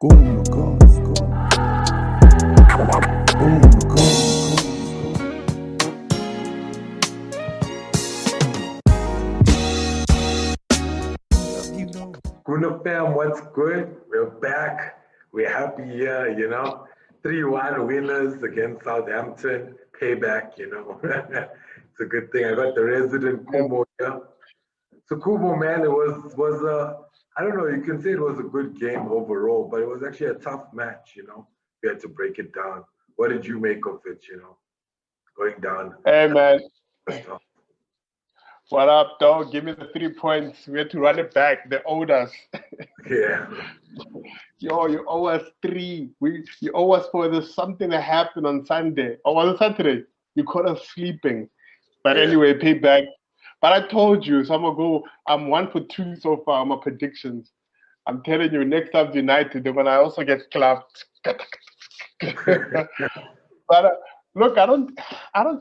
Boom, go, go. Boom, go. Khumo fam, what's good? We're back. We're happy here, 3-1 winners against Southampton. Payback, It's a good thing. I got the Resident Khumo here. So Khumo, man, it was a, I don't know, you can say it was a good game overall, but it was actually a tough match, We had to break it down. What did you make of it, going down? Hey, man. What up, dog? Give me the 3 points. We had to run it back. They owed us. Yeah. Yo, you owe us 3. You owe us for this something that happened on Sunday. Or was it Saturday? You caught us sleeping. But anyway, pay back. But I told you, so I'm going to go. I'm 1 for 2 so far on my predictions. I'm telling you, next up United, they're going to also get clapped. But look, I don't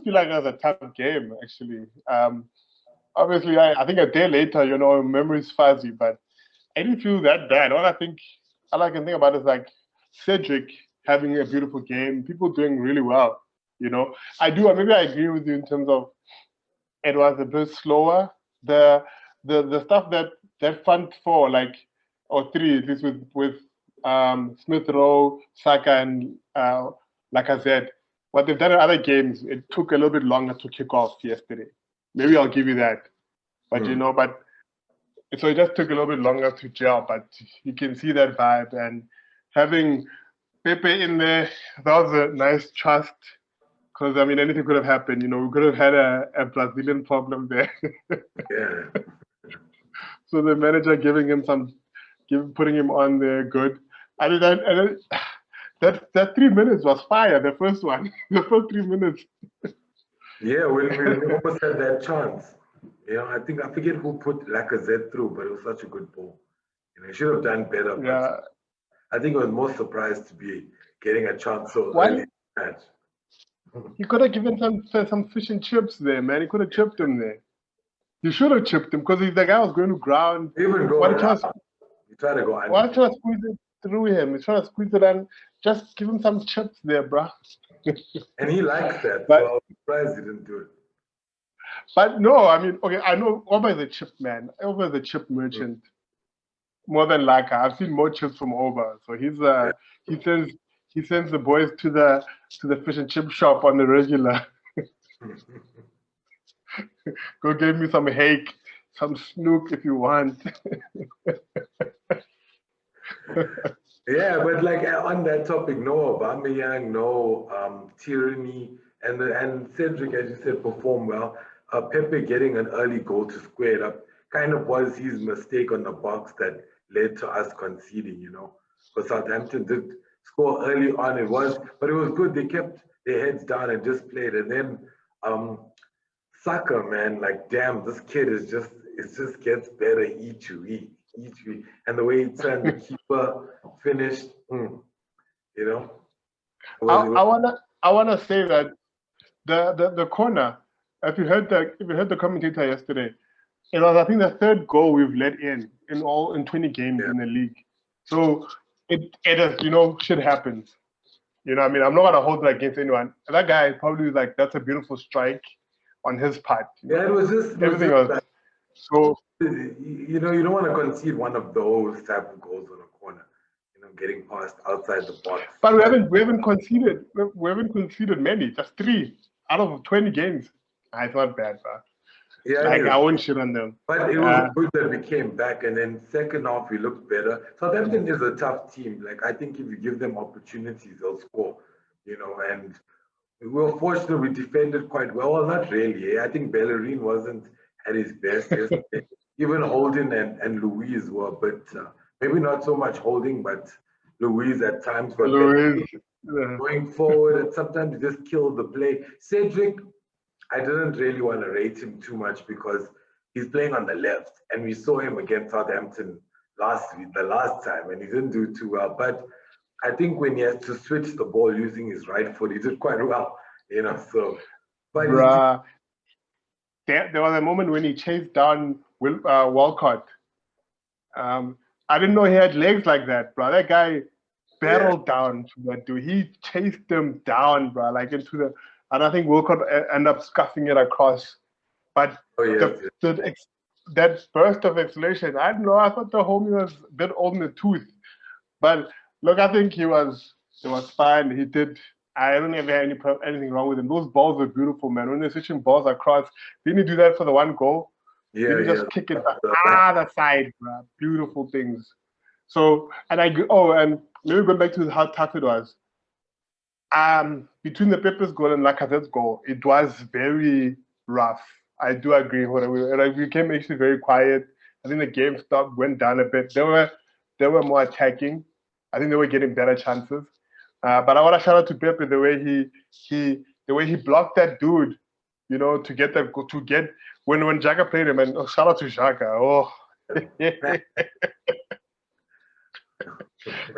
feel like it was a tough game, actually. Obviously, I think a day later, memory's fuzzy, but I didn't feel that bad. All I can think about is like Cedric having a beautiful game, people doing really well. Maybe I agree with you in terms of it was a bit slower. The stuff that front four, or three, at least with Smith Rowe, Saka, and like I said, what they've done in other games, it took a little bit longer to kick off yesterday. Maybe I'll give you that. But so it just took a little bit longer to gel, but you can see that vibe. And having Pepe in there, that was a nice trust. Because, anything could have happened. We could have had a Brazilian problem there. Yeah. So the manager putting him on there, good. That 3 minutes was fire, the first one. The first 3 minutes. Yeah, when we almost had that chance. I forget who put Lacazette through, but it was such a good ball. He should have done better. Yeah. I think I was most surprised to be getting a chance so early in the match. He could have given some fish and chips there, man. He could have chipped him there. You should have chipped him because if the guy was going to ground, even go he tried to go under. Why try to squeeze it through him? He's trying to squeeze it and just give him some chips there, bro. And he likes that, so I was surprised he didn't do it. But no, okay, I know Oba is a chip man. Oba is a chip merchant. More than Laka. I've seen more chips from Oba. So he sends the boys to the fish and chip shop on the regular. Go give me some hake, some snook if you want. Yeah, but on that topic, no Aubameyang, no Tyranny, and Cedric, as you said, performed well. Pepe getting an early goal to square it up kind of was his mistake on the box that led to us conceding, Because Southampton did score early on, but it was good. They kept their heads down and just played. And then Saka, man, damn, this kid it just gets better each week. And the way he turned the keeper, finished, I wanna say that the corner. If you heard the commentator yesterday, it was I think the 3rd goal we've let in 20 games in the league. So it is shit happens. I'm not gonna hold that against anyone. That guy probably was that's a beautiful strike on his part. Yeah, it was just everything else. So you don't want to concede one of those type of goals on a corner. Getting past outside the box. But we haven't conceded many. Just 3 out of 20 games. It's not bad, bro. Yeah, I won't shit on them. But it was good that we came back, and then second half we looked better. Southampton is a tough team. I think if you give them opportunities, they'll score. And we were fortunate we defended quite well. Well, not really. I think Bellerin wasn't at his best yesterday. Even Holding and Louise were, but maybe not so much Holding, but Louise at times. But going forward, and sometimes you just kill the play. Cedric, I didn't really want to rate him too much because he's playing on the left, and we saw him against Southampton the last time, and he didn't do too well. But I think when he has to switch the ball using his right foot, he did quite well, So, but there was a moment when he chased down Walcott. I didn't know he had legs like that, bro. That guy barreled down to that dude. He chased them down, bro, like into the, and I think Wilcott ended up scuffing it across. But that burst of acceleration, I don't know. I thought the homie was a bit old in the tooth, but look, I think he was fine. He did. I don't ever had anything wrong with him. Those balls were beautiful, man. When they're switching balls across, didn't he do that for the one goal? Yeah, he just kick it the other side, bro. Beautiful things. So, and and maybe going back to how tough it was. Between the Pepe's goal and Lacazette's goal, it was very rough. I do agree. We became actually very quiet. I think the game went down a bit. They were more attacking. I think they were getting better chances. But I want to shout out to Pepe the way he blocked that dude, to get when Xhaka played him. And shout out to Xhaka. Oh,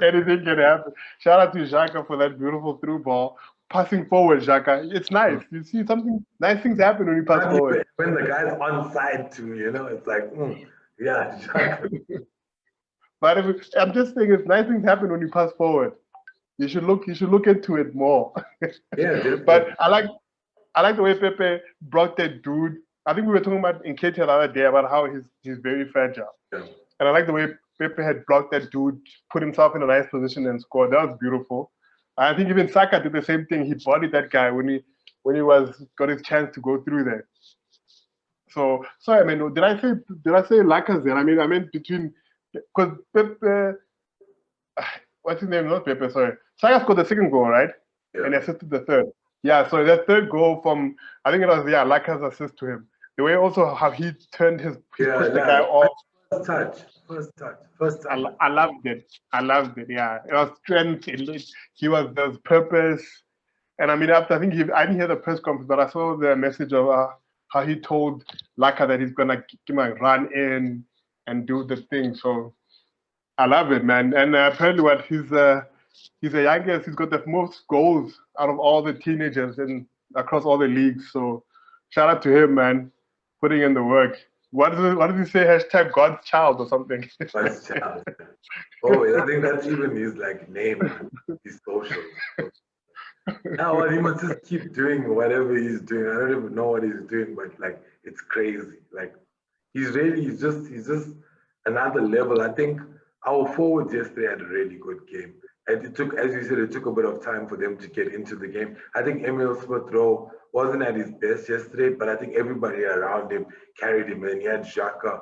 anything can happen. Shout out to Xhaka for that beautiful through ball. Passing forward, Xhaka. It's nice. You see nice things happen when you pass forward. When the guy's on side too, it's like, yeah, Xhaka. But I'm just saying, it's nice things happen when you pass forward. You should look into it more. Yeah, but I like the way Pepe brought that dude. I think we were talking about in KT the other day about how he's very fragile. Yeah. And I like the way Pepe had blocked that dude, put himself in a nice position and scored. That was beautiful. I think even Saka did the same thing. He bodied that guy when he got his chance to go through there. So sorry, I mean, did I say Lacazette? I meant between, because Pepe, what's his name? Not Pepe, sorry. Saka scored the second goal, right? Yeah. And assisted the third. Yeah, so that third goal from, I think it was, Lacazette's assist to him. The way also how he turned pushed the guy off. First touch. I loved it. Yeah, it was strength. There was purpose. And I mean, I didn't hear the press conference, but I saw the message of how he told Laka that he's gonna run in and do the thing. So I love it, man. And apparently, he's the youngest. He's got the most goals out of all the teenagers across all the leagues. So shout out to him, man, putting in the work. What does he say? Hashtag God's child or something. God's child. Oh, I think that's even his name, his social. Now he must just keep doing whatever he's doing. I don't even know what he's doing, but it's crazy. He's just another level. I think our forwards yesterday had a really good game. And it took, as you said, it took a bit of time for them to get into the game. I think Emil Smith-Rowe wasn't at his best yesterday, but I think everybody around him carried him in. He had Xhaka,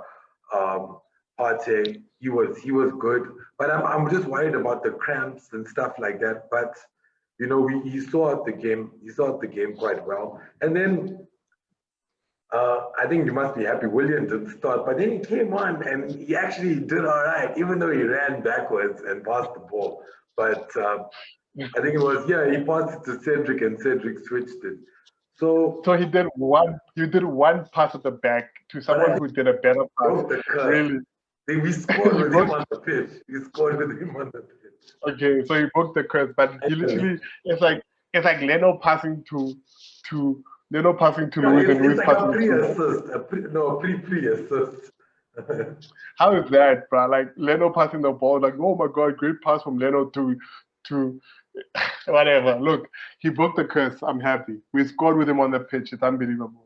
Partey. He was good, but I'm just worried about the cramps and stuff like that. But he saw out the game. He saw out the game quite well. And then I think you must be happy William didn't start, but then he came on and he actually did all right, even though he ran backwards and passed the ball. But I think it was, he passed it to Cedric and Cedric switched it. So he did one pass at the back to someone who did a better pass. Really? We scored with him on the pitch. Okay, so he broke the curse, but he literally it's like Leno passing to Leno passing to Luis and Luis passing to pre-assist. How is that, bro? Like Leno passing the ball, oh my god, great pass from Leno to whatever. Look, he broke the curse. I'm happy. We scored with him on the pitch. It's unbelievable.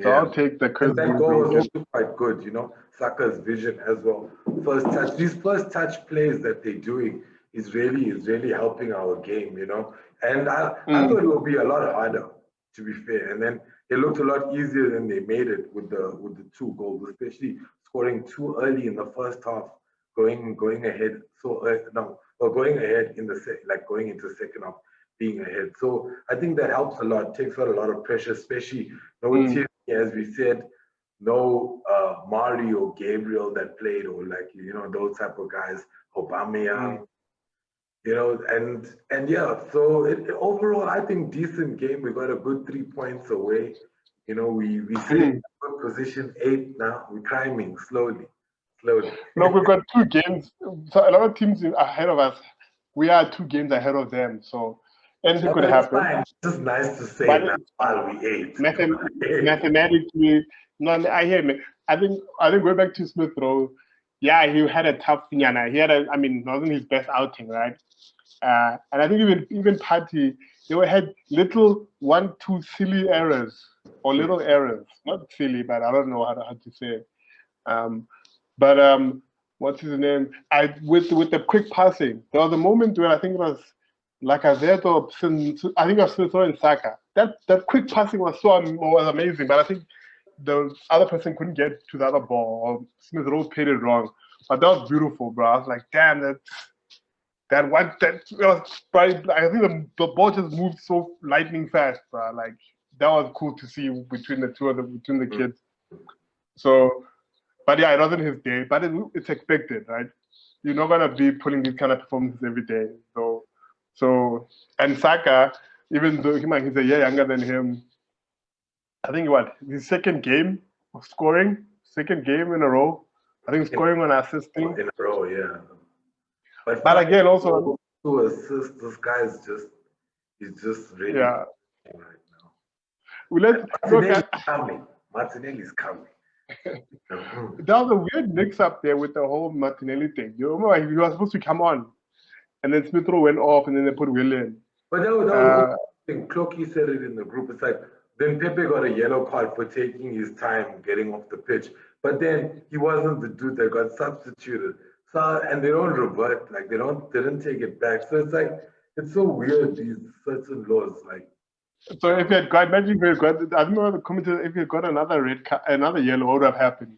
So I'll take the curse. And that goal was also quite good, Saka's vision as well. First touch. These first touch plays that they're doing is really helping our game, And I thought it would be a lot harder, to be fair. And then it looked a lot easier than they made it with the two goals, especially scoring too early in the first half, going ahead going ahead in going into the second half, being ahead. So I think that helps a lot, takes out a lot of pressure, especially Tierney, as we said, no Mario, Gabriel that played, or those type of guys, Aubameyang, so overall I think decent game. We got a good 3 points away. We sit in good position 8 now. We're climbing slowly. No, we've got 2 games. So a lot of teams ahead of us. We are 2 games ahead of them. So anything could happen. Fine. It's just nice to say that while we ate. Mathematically, no, I hear me. I think going back to Smith Rowe, he had a tough thing. He had it wasn't his best outing, right? And I think even Party, they had little 1-2 silly errors or little errors, not silly, but I don't know how to say it. But what's his name? With the quick passing, there was a moment where I think it was Lacazette or I think it was Smith and Saka. That quick passing was amazing, but I think the other person couldn't get to the other ball, or Smith Rowe played it wrong. But that was beautiful, bro. I was like, damn, that was probably, I think the ball just moved so lightning fast, bro. Like that was cool to see between the kids. So, but yeah, it wasn't his day, but it's expected, right? You're not gonna be pulling these kind of performances every day. So and Saka, even though he's a year younger than him, I think his second game of scoring, second game in a row. I think scoring and assisting in a row, yeah. But again, also to assist, this guy is just really yeah. right now. Martinelli's coming. There was a weird mix-up there with the whole Martinelli thing. You remember he was supposed to come on, and then Smith Rowe went off, and then they put Will in. But that was Clocky said it in the group. It's like then Pepe got a yellow card for taking his time getting off the pitch, but then he wasn't the dude that got substituted. So and they don't revert, like they didn't take it back. So it's like it's so weird these certain laws, like. So if you had got, imagine if you had got, I don't know the commentator, if you had got another red card, another yellow, what would have happened?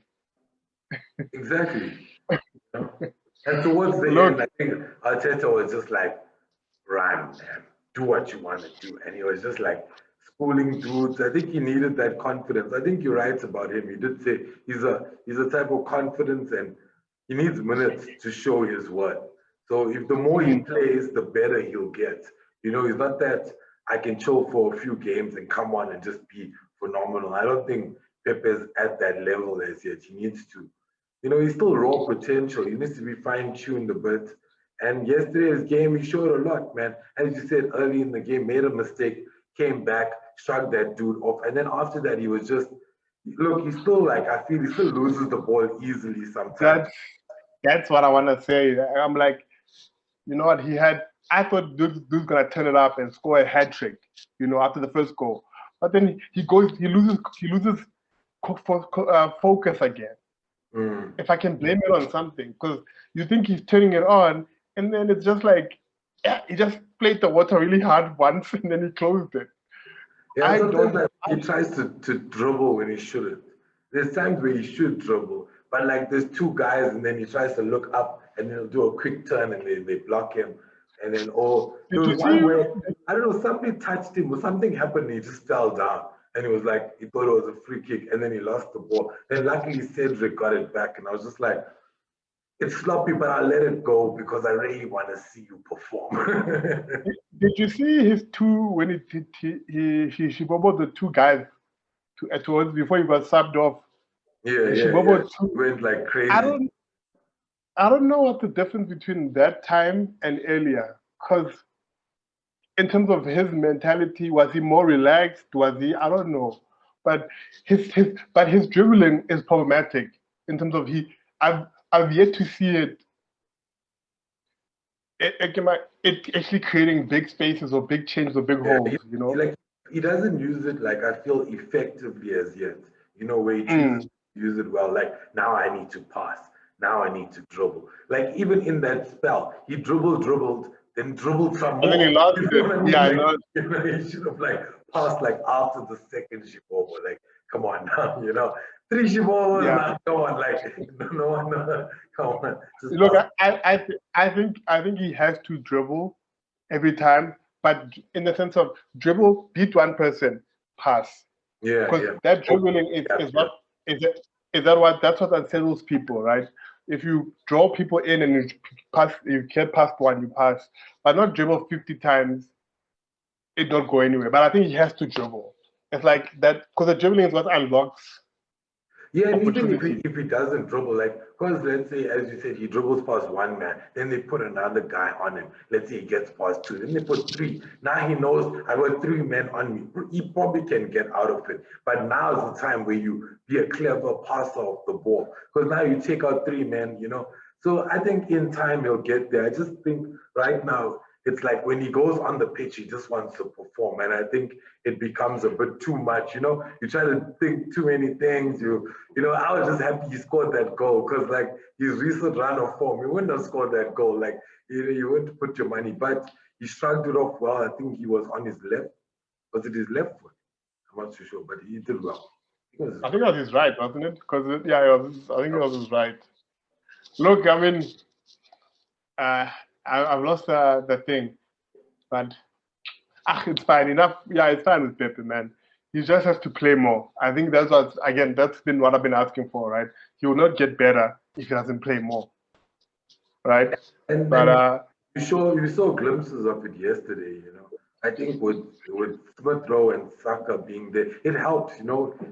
Exactly. And towards the end, I think Arteta was just like, run, man, do what you want to do. And he was just like schooling dudes. I think he needed that confidence. I think you're right about him. He did say he's a type of confidence and he needs minutes to show his worth. So if the more he plays, the better he'll get. He's not that I can chill for a few games and come on and just be phenomenal. I don't think Pepe's at that level as yet. He needs to, he's still raw potential. He needs to be fine-tuned a bit. And yesterday's game, he showed a lot, man. As you said early in the game, made a mistake, came back, shrugged that dude off. And then after that, he was just, he's still I feel he still loses the ball easily sometimes. That's what I want to say. I'm like, you know what, I thought dude's gonna turn it up and score a hat trick, after the first goal. But then he loses focus again. If I can blame it on something, because you think he's turning it on, and then it's just like, he just played the water really hard once, and then he closed it. Yeah, sometimes he tries to dribble when he shouldn't. There's times where he should dribble, but there's two guys, and then he tries to look up, and he'll do a quick turn, and they block him. And then, there was one where, I don't know, somebody touched him or something happened and he just fell down. And he was like, he thought it was a free kick and then he lost the ball. Then luckily Cedric got it back and I was just like, it's sloppy, but I'll let it go because I really want to see you perform. Did you see his two, when he bobbled the two guys towards before he got subbed off? Yeah. He went like crazy. I don't know what the difference between that time and earlier, because in terms of his mentality, was he more relaxed? I don't know. But his dribbling is problematic in terms of I've yet to see it actually creating big spaces or big changes or big holes, He doesn't use it I feel effectively as yet, where he chooses to use it well. Now I need to pass. Now I need to dribble. Even in that spell, he dribbled, then dribbled some more. And then he lost it. Yeah, I know. He should have passed after the second Shibobo. Come on now, 3 Shibobos now. Come on, no, come on. Look, I think he has to dribble every time, but in the sense of dribble, beat one person, pass. Yeah. Because that dribbling that's what unsettles people, right? If you draw people in and you get past one, you pass. But not dribble 50 times, it don't go anywhere. But I think he has to dribble. It's like that, because the dribbling is what unlocks. Yeah, and even if he doesn't dribble, because let's say, as you said, he dribbles past one man, then they put another guy on him. Let's say he gets past 2, then they put 3. Now he knows I got 3 men on me. He probably can get out of it. But now is the time where you be a clever passer of the ball, because now you take out 3 men, So I think in time he'll get there. I just think right now it's like when he goes on the pitch, he just wants to perform. And I think it becomes a bit too much. You know, you try to think too many things. I was just happy he scored that goal because, like, his recent run of form, he wouldn't have scored that goal. Like, you wouldn't put your money. But he shrugged it off well. I think he was on his left. Was it his left foot? I'm not too sure, but he did well. I think it was his right, wasn't it? Because I think it was his right. Look, I mean, I've lost the thing, but it's fine enough. Yeah, it's fine with Pepe, man. He just has to play more. I think that's been what I've been asking for, right? He will not get better if he doesn't play more, right? But you saw glimpses of it yesterday. I think with Smith Rowe and Saka being there, it helps.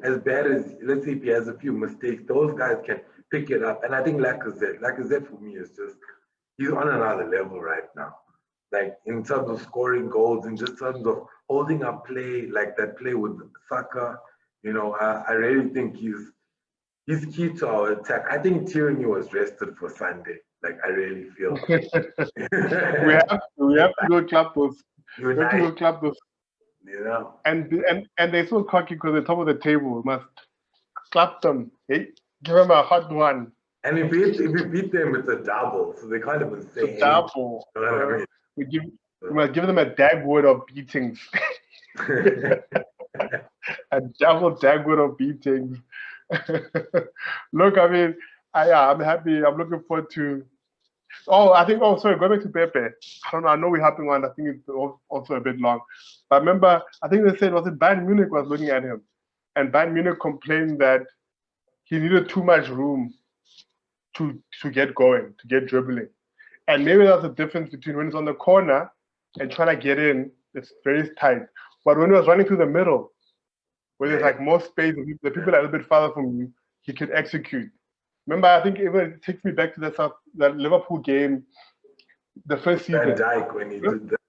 As bad as, let's say, if he has a few mistakes, those guys can pick it up. And I think Lacazette for me is just, he's on another level right now. Like, in terms of scoring goals, in just terms of holding up play, like that play with Saka, I really think he's key to our attack. I think Tierney was rested for Sunday. Like, I really feel. we have to go clap those. We have to go clap those. And they're so cocky because they're top of the table. We must clap them. Hey, give them a hot one. And if we beat them, it's a double. So they can't even say anything. Double. You know what I mean? We must give them a Dagwood of beatings. A double Dagwood of beatings. Look, I mean, I'm happy. I'm looking forward to. Sorry, go back to Pepe. I don't know. I know we're hopping on. I think it's also a bit long. But remember, I think they said, was it Bayern Munich was looking at him? And Bayern Munich complained that he needed too much room to get going, to get dribbling. And maybe that's the difference between when he's on the corner and trying to get in, it's very tight. But when he was running through the middle, where there's like more space, the people are a little bit farther from you, he could execute. Remember, I think it takes me back to that Liverpool game, the first season. Van Dijk when he did that.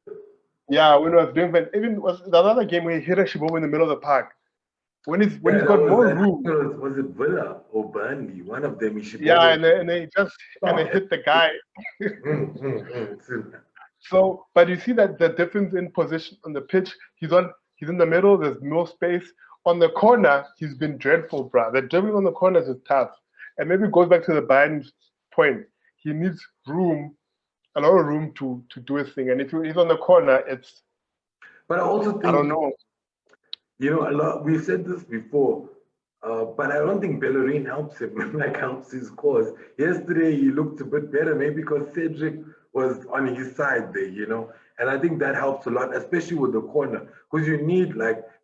Yeah, when he was doing that. Even was the other game where he hit a Shibobo in the middle of the park. When he's got more room. Was it Villa or Burnley? One of them. Yeah, and they hit the guy. So, but you see that the difference in position on the pitch. He's in the middle. There's more space. On the corner, he's been dreadful, bro. The dribbling on the corners is tough. And maybe it goes back to the Bayern's point. He needs room, a lot of room to do his thing. And if he's on the corner, it's. But I also think, I don't know. We've said this before, but I don't think Bellerin helps him, helps his cause. Yesterday, he looked a bit better, maybe because Cedric was on his side there, and I think that helps a lot, especially with the corner, because you need,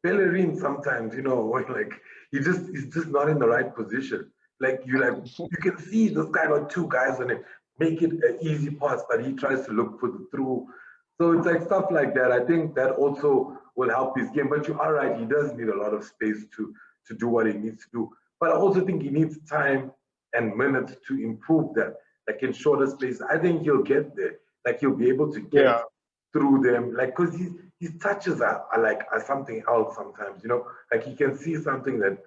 Bellerin sometimes, he's just not in the right position. You can see this guy got two guys on him, make it an easy pass, but he tries to look for the through. So it's like stuff like that. I think that also will help his game. But you are right, he does need a lot of space to do what he needs to do. But I also think he needs time and minutes to improve that, in shorter space. I think he'll get there. He'll be able to get through them. Because his touches are something else sometimes, he can see something that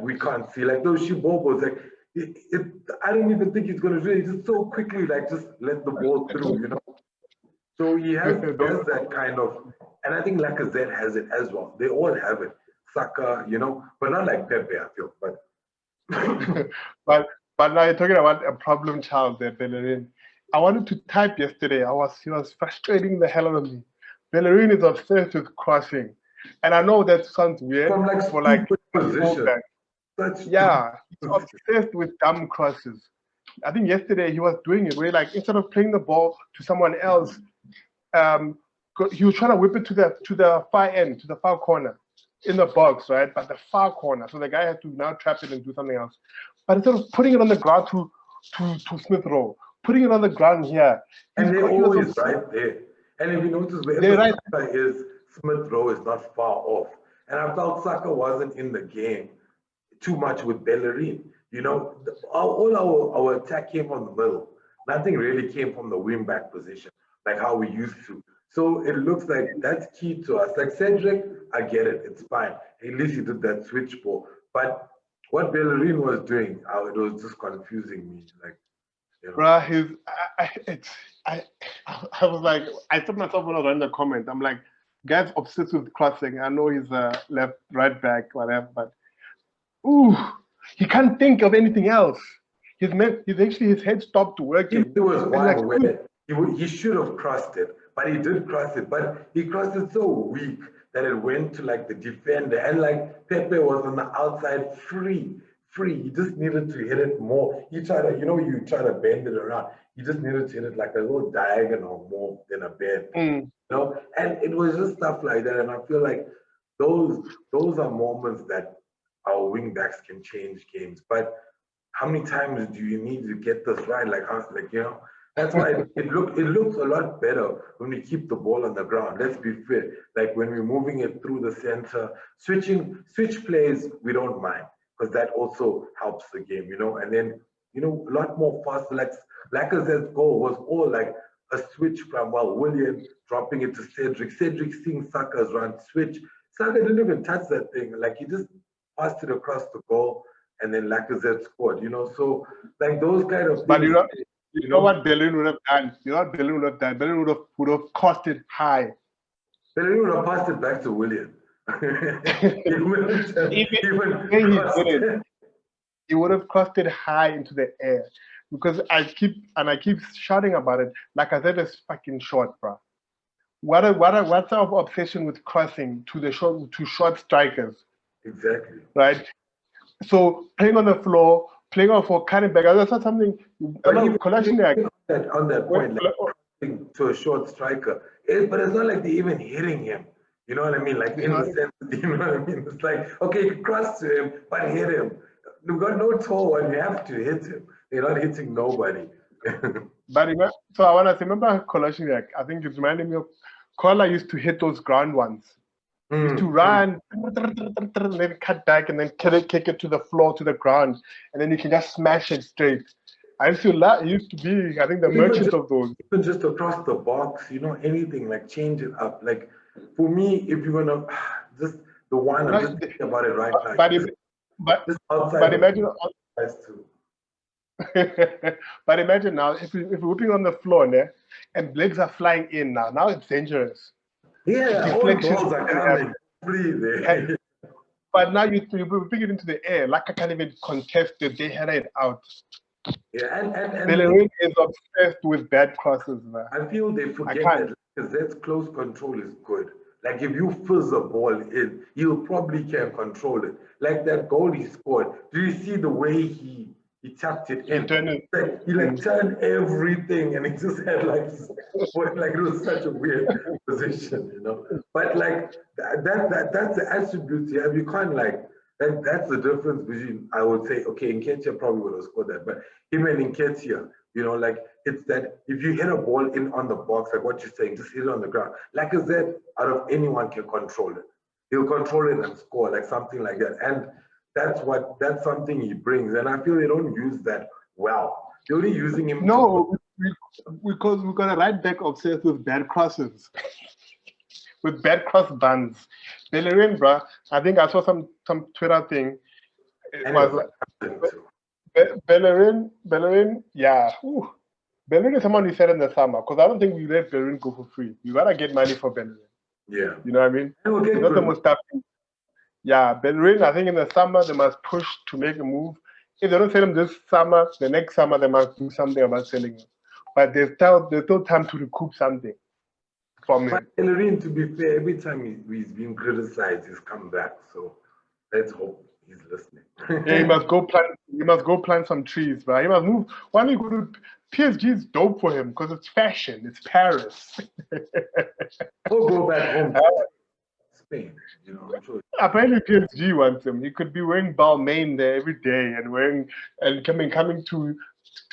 we can't see. Those Shibobos, I don't even think he's gonna do it. Just so quickly, just let the ball through, So he has that kind of, and I think Lacazette has it as well. They all have it. Saka, but not like Pepe, I feel. But but now you're talking about a problem child there, Bellerin. I wanted to type yesterday. He was frustrating the hell out of me. Bellerin is obsessed with crossing, and I know that sounds weird from position. He's obsessed with dumb crosses. I think yesterday he was doing it where instead of playing the ball to someone else, he was trying to whip it to the far end, to the far corner in the box, right? But the far corner. So the guy had to now trap it and do something else. But instead of putting it on the ground to Smith Rowe, putting it on the ground here. And they're always right there. And if you notice, wherever Saka is, Smith Rowe is not far off. And I felt Saka wasn't in the game too much with Bellerin. All our attack came from the middle. Nothing really came from the wing back position, how we used to. So it looks like that's key to us. Cedric, I get it, it's fine. At least he did that switch ball. But what Bellerin was doing, it was just confusing me. You know? Bruh, I was like, I told myself when I was in the comment, I'm like, guy's obsessed with crossing. I know he's a left, right back, whatever, but ooh, he can't think of anything else. He's actually, his head stopped working. There was one like, where he should have crossed it, but he did cross it, but he crossed it so weak that it went to like the defender, and like Pepe was on the outside free. He just needed to hit it more. He tried to, you try to bend it around. He just needed to hit it like a little diagonal more than a bend. And it was just stuff like that. And I feel like those are moments that our wing backs can change games. But how many times do you need to get this right? That's why it looks a lot better when we keep the ball on the ground. Let's be fair. Like when we're moving it through the center, switch plays, we don't mind because that also helps the game, And then, a lot more fast. Like Lacazette's goal was all like a switch from William dropping it to Cedric. Cedric seeing Saka's run switch. Saka didn't even touch that thing. Like he just passed it across the goal and then Lacazette scored, So like those kind of things. But you know what Bellerin would have done? You know what Bellerin would have done? Bellerin would have cost it high. Bellerin would have passed it back to William. He would have crossed it high into the air. Because I keep shouting about it. Lacazette is fucking short, bro. What's our obsession with crossing to short strikers? Exactly. Right? So playing on the floor, playing off for cutting back. That's not something. On that point, like to a short striker, but it's not like they're even hitting him. You know what I mean? Like in the sense, you know what I mean? It's like, okay, you cross to him, but hit him. You've got no tall one. You have to hit him. They're not hitting nobody. So I want to say, remember Kolasinac? I think it's reminding me of Kola used to hit those ground ones. Used to run, and then cut back, and then kick it to the floor, to the ground, and then you can just smash it straight. I used to be, I think, the merchant of those. Even just across the box, anything, like change it up. Like for me, if you're gonna just the one, I'm just thinking about it right now. But imagine. But imagine now if we're whipping on the floor there, and legs are flying in now. Now it's dangerous. Yeah, all balls are coming free there. But now you bring it into the air. Like I can't even contest it. They had it out. Yeah, and Bellerin is obsessed with bad crosses, man. I feel they forget that because that close control is good. Like if you fizz the ball in, you probably can control it. Like that goal he scored. Do you see the way he tapped it in? He turned everything, and he just had like it was such a weird position, But like that's the attributes you have. You can't that's the difference between, I would say, okay, Nketiah probably would have scored that, but him and Nketiah, it's that if you hit a ball in on the box, like what you're saying, just hit it on the ground. Like I said, out of anyone can control it. He'll control it and score, like something like that. And that's something he brings. And I feel they don't use that well. They're only using him. No, because we've got a right back obsessed with bad crosses. With bad cross buns. Bellerin, bro, I think I saw some Twitter thing. It was Bellerin, yeah. Ooh. Bellerin is someone we said in the summer, because I don't think we let Bellerin go for free. You gotta get money for Bellerin. Yeah. You know what I mean? Not the most Yeah, Bellerin, I think in the summer they must push to make a move. If they don't sell him this summer, the next summer they must do something about selling him. But there's still time to recoup something from him. But Bellerin, to be fair, every time he's been criticized, he's come back. So let's hope he's listening. Yeah, he must go plant some trees, bro. He must move. Why don't you go to PSG? Is dope for him because it's fashion. It's Paris. Or go back home. Spain, I'm sure. Apparently PSG wants him. He could be wearing Balmain there every day and coming to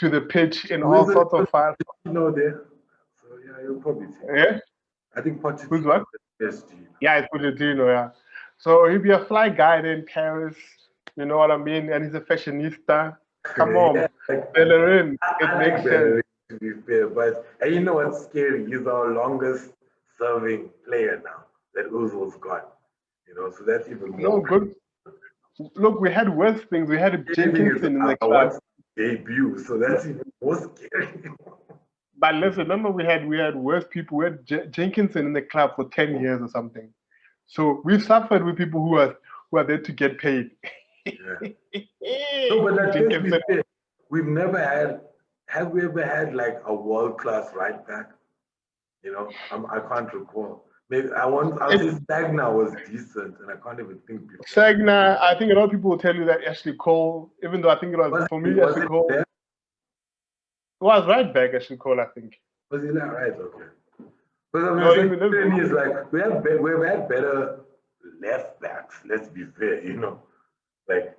the pitch in all sorts of fire. There. So yeah, you'll probably see. Yeah. I think Pochettino. Who's what? PSG. Yeah, it's Pochettino, yeah. So he'll be a fly guy in Paris, you know what I mean? And he's a fashionista. Come on, Bellerin. It makes sense. To be fair, but and you know what's scary? He's our longest serving player now that Ozil's got. So that's even more. No, good. Look, we had worse things. We had Jenkinson in the club. debut. So that's even more scary. But listen, remember we had worse people. We had Jenkinson in the club for 10 years or something. So we've suffered with people who are there to get paid. Yeah. No, but let's be fair. We've never had. Have we ever had like a world-class right back? You know, I can't recall. Maybe I'll say Stagna was decent, and I can't even think before. Stagna, I think a lot of people will tell you that Ashley Cole, even though I think it was for me, Ashley Cole. It was right back, Ashley Cole, I think. Was he not right? Okay. But the thing is, like, we've had better left backs. Let's be fair, you know, like.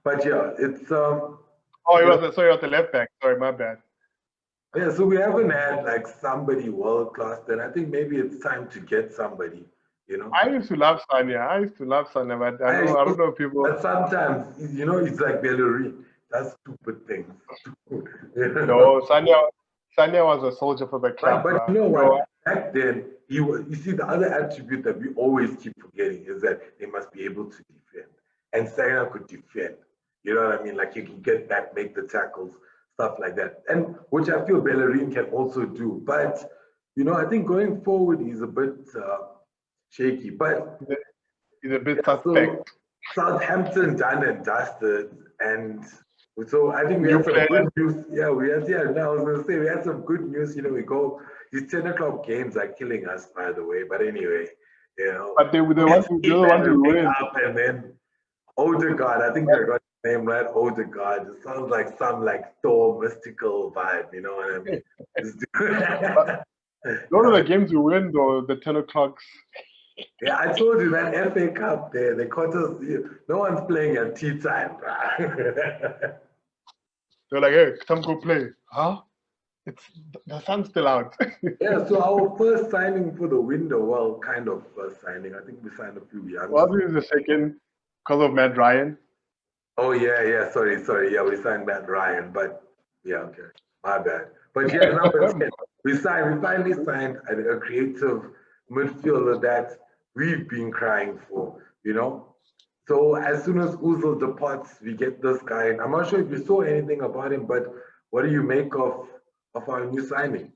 But yeah, it's Oh, he was sorry, the left back. Sorry, my bad. Yeah, so we haven't had like somebody world class. Then I think maybe it's time to get somebody. You know. I used to love Sanya. But I don't know if people. But sometimes, you know, it's like Bellerin. That's stupid things. No, Sanya was a soldier for the club. But you know what? Back then, he was. You see, the other attribute that we always keep forgetting is that they must be able to defend, and Sanya could defend. You know what I mean? Like you can get back, make the tackles, stuff like that, and which I feel Bellerin can also do. But you know, I think going forward, he's a bit shaky. But he's a bit suspect. So Southampton done and dusted, and so I think we had some good news. Yeah, we had. Yeah, no, I was gonna say we had some good news. You know, these 10 o'clock games are killing us, by the way. But anyway, you know. But they want to win. Up and then Odegaard, I think I got his name right. Odegaard. It sounds like some like Thor mystical vibe. You know what I mean? Those are the games you win, though. The 10 o'clocks. Yeah, I told you that FA Cup there, they caught us. No one's playing at tea time. They're like, hey, come go play. Huh? The sun's still out. Yeah, so our first signing for the window, well, kind of first signing. I think we signed a few young. Well, this is the second because of Matt Ryan. Oh, yeah, sorry. Yeah, we signed Matt Ryan, but yeah, okay, my bad. But yeah, no, we finally signed a creative midfielder that we've been crying for, you know. So as soon as Ozil departs, we get this guy. And I'm not sure if you saw anything about him, but what do you make of our new signing?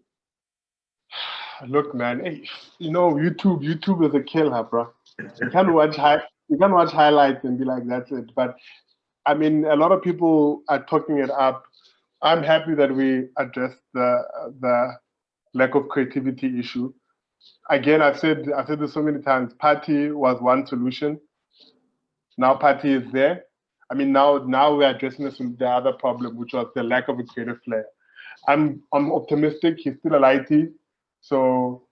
Look, man, hey, you know, YouTube is a killer, bro. You can't watch highlights and be like, that's it. But I mean, a lot of people are talking it up. I'm happy that we addressed the lack of creativity issue. Again, I've said this so many times. Partey was one solution. Now Partey is there. I mean, now we're addressing the other problem, which was the lack of a creative player. I'm optimistic. He's still a lighty, so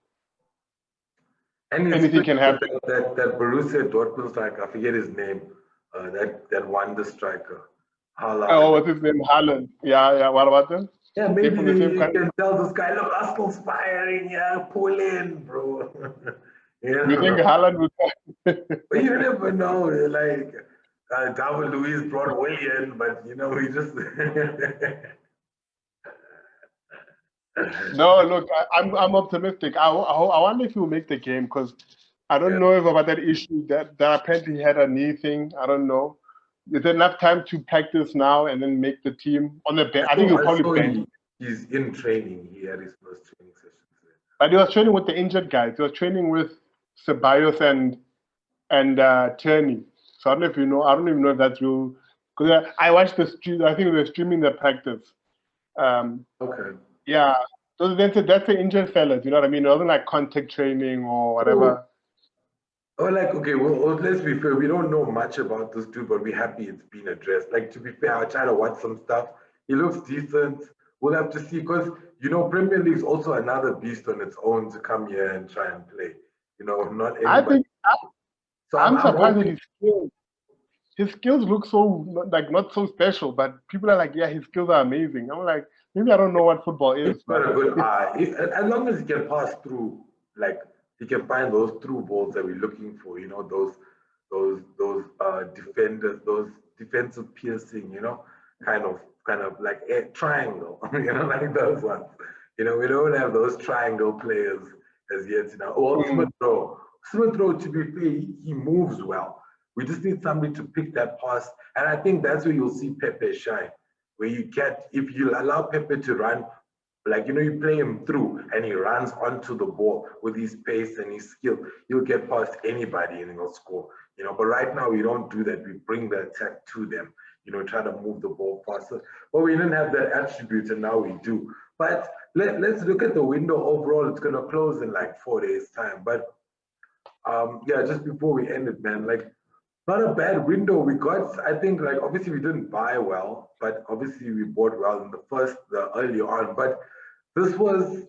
anything can happen. That Borussia Dortmund striker, I forget his name. That wonder striker. Haaland. Oh, what's his name? Haaland. Yeah. What about them? Yeah, maybe you can tell this guy, look, Arsenal's firing. Yeah, pull in, bro. You think Haaland would? But you never know. Like David Luiz brought Willian, but you know he just. No, look, I'm optimistic. I wonder if he'll make the game because I don't know about that issue that apparently he had a knee thing. I don't know. Is there enough time to practice now and then make the team on the bench? I think he'll probably bench. He's in training. He had his first training sessions there. But he was training with the injured guys. He was training with Ceballos and Tierney. So I don't know if you know. I don't even know if that's real. Because I watched the stream. I think they were streaming the practice. Okay. Yeah. So that's the injured fellas. You know what I mean? It wasn't like contact training or whatever. Oh, like, okay, well, let's be fair. We don't know much about this dude, but we're happy it's been addressed. Like, to be fair, I try to watch some stuff. He looks decent. We'll have to see because, you know, Premier League's also another beast on its own to come here and try and play. You know, not anybody. I think I'm surprised that his skills look so, like, not so special, but people are like, yeah, his skills are amazing. I'm like, maybe I don't know what football is. He's got a good eye. As long as he can pass through, like, he can find those through balls that we're looking for, you know, those defenders, those defensive piercing, you know, kind of like a triangle, you know, like those ones. You know, we don't have those triangle players as yet, you know. Or Smith Rowe, to be fair, he moves well. We just need somebody to pick that pass. And I think that's where you'll see Pepe shine. where if you allow Pepe to run, like, you play him through and he runs onto the ball with his pace and his skill, he'll get past anybody and he'll score. But right now we don't do that. We bring the attack to them, try to move the ball faster. But we didn't have that attribute and now we do. But let's look at the window overall. It's going to close in like 4 days' time. But yeah, just before we end it, man, like, not a bad window. We got, I think, like, obviously we didn't buy well, but obviously we bought well in the early on. But this was